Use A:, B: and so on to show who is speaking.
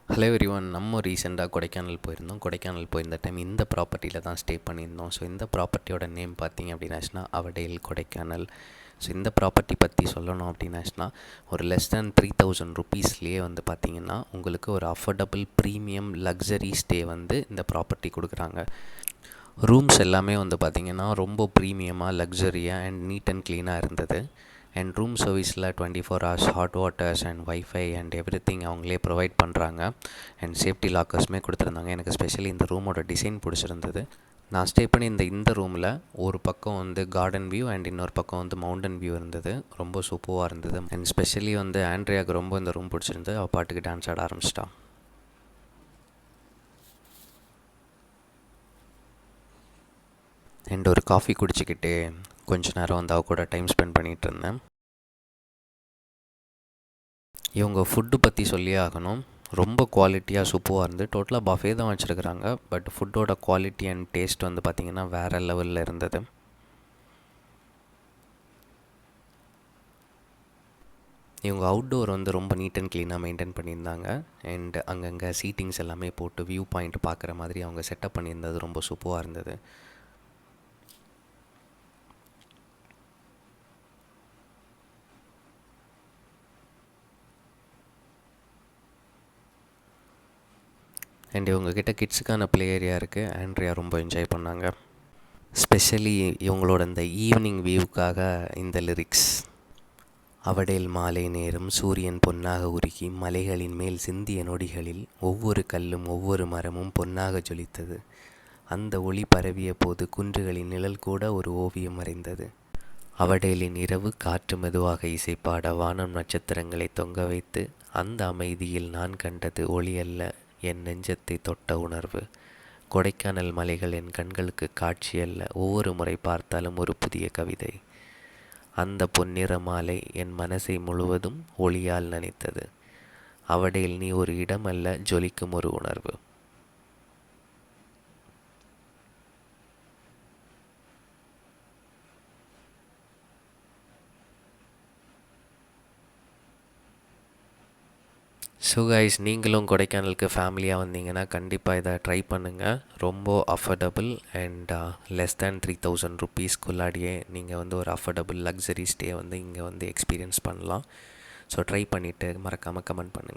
A: Hello everyone. நம்ம ரீசெண்டாக கொடைக்கானல் போயிருந்தோம். கொடைக்கானல் போயிருந்த டைம் இந்த ப்ராப்பர்ட்டியில் தான் ஸ்டே பண்ணியிருந்தோம். ஸோ இந்த ப்ராப்பர்ட்டியோட நேம் பார்த்திங்க அப்படின்னாச்சுன்னா அவடேல் கொடைக்கானல். ஸோ இந்த ப்ராப்பர்ட்டி பற்றி சொல்லணும் அப்படின்னாச்சுன்னா ஒரு லெஸ் தேன் 3000 ருபீஸ்லேயே வந்து பார்த்திங்கன்னா உங்களுக்கு ஒரு அஃபோர்டபுள் ப்ரீமியம் லக்ஸரி ஸ்டே வந்து இந்த ப்ராப்பர்ட்டி கொடுக்குறாங்க. ரூம்ஸ் எல்லாமே வந்து பார்த்திங்கன்னா ரொம்ப ப்ரீமியமாக லக்ஸரியாக அண்ட் நீட் அண்ட் க்ளீனாக இருந்தது. அண்ட் ரூம் சர்வீஸில் 24 hours hot waters and wifi and everything அவங்களே ப்ரொவைட் பண்ணுறாங்க. அண்ட் சேஃப்டி லாக்கர்ஸுமே கொடுத்துருந்தாங்க. எனக்கு ஸ்பெஷலி இந்த ரூமோட டிசைன் பிடிச்சிருந்தது. நான் ஸ்டே பண்ணி இந்த ரூமில் ஒரு பக்கம் வந்து கார்டன் வியூ அண்ட் இன்னொரு பக்கம் வந்து மவுண்டன் வியூ இருந்தது. ரொம்ப சூப்பராக இருந்தது. அண்ட் ஸ்பெஷலி வந்து ஆண்ட்ரியாவுக்கு ரொம்ப இந்த ரூம் பிடிச்சிருந்தது. அவள் பாட்டுக்கு டான்ஸ் ஆட ஆரம்பிச்சிட்டா. அண்ட் ஒரு காஃபி குடிச்சிக்கிட்டு கொஞ்ச நேரம் வந்து அவ கூட டைம் ஸ்பெண்ட் பண்ணிகிட்டு இருந்தேன். இவங்க ஃபுட்டு பற்றி சொல்லியே ஆகணும். ரொம்ப குவாலிட்டியாக சூப்பராக இருந்து டோட்டலாக பஃபே தான் வச்சுருக்குறாங்க. பட் ஃபுட்டோட குவாலிட்டி அண்ட் டேஸ்ட் வந்து பார்த்திங்கன்னா வேறு லெவலில் இருந்தது. இவங்க அவுட்டோர் வந்து ரொம்ப நீட் அண்ட் க்ளீனாக மெயின்டைன் பண்ணியிருந்தாங்க. அண்ட் அங்கங்கே சீட்டிங்ஸ் எல்லாமே போட்டு வியூ பாயிண்ட் பார்க்குற மாதிரி அவங்க செட்டப் பண்ணியிருந்தது ரொம்ப சூப்பராக இருந்தது. அண்ட் இவங்கக்கிட்ட கிட்ஸுக்கான ப்ளே ஏரியா இருக்குது. ஆண்ட்ரியா ரொம்ப என்ஜாய் பண்ணாங்க. ஸ்பெஷலி இவங்களோட இந்த ஈவினிங் வியூக்காக இந்த லிரிக்ஸ். அவடேல் மாலை நேரம் சூரியன் பொன்னாக உருகி மலைகளின் மேல் சிந்திய நொடிகளில் ஒவ்வொரு கல்லும் ஒவ்வொரு மரமும் பொன்னாக ஜொலித்தது. அந்த ஒளி பரவிய போது குன்றுகளின் நிழல் கூட ஒரு ஓவியம் வரைந்தது. அவடேலின் இரவு காற்று மெதுவாக இசைப்பாட வானம் நட்சத்திரங்களை தொங்க வைத்து அந்த அமைதியில் நான் கண்டது ஒளி அல்ல, என் நெஞ்சத்தை தொட்ட உணர்வு. கொடைக்கானல் மலைகள் என் கண்களுக்கு காட்சி அல்ல, ஒவ்வொரு முறை பார்த்தாலும் ஒரு புதிய கவிதை. அந்த பொன்னிற மாலை என் மனசை முழுவதும் ஒளியால் நனைத்தது. அவடேல் நீ ஒரு இடம் அல்ல, ஜொலிக்கும் ஒரு உணர்வு. ஸோ கைஸ், நீங்களும் கொடைக்கானலுக்கு ஃபேமிலியாக வந்தீங்கன்னா கண்டிப்பாக இதை ட்ரை பண்ணுங்கள். ரொம்ப அஃபோர்டபுள் அண்ட் லெஸ் தேன் 3000 ருபீஸ்க்குள்ளாடியே நீங்கள் வந்து ஒரு அஃபோர்டபுள் லக்ஸரி ஸ்டே வந்து இங்கே வந்து எக்ஸ்பீரியன்ஸ் பண்ணலாம். ஸோ ட்ரை பண்ணிவிட்டு மறக்காமல் கமெண்ட் பண்ணுங்கள்.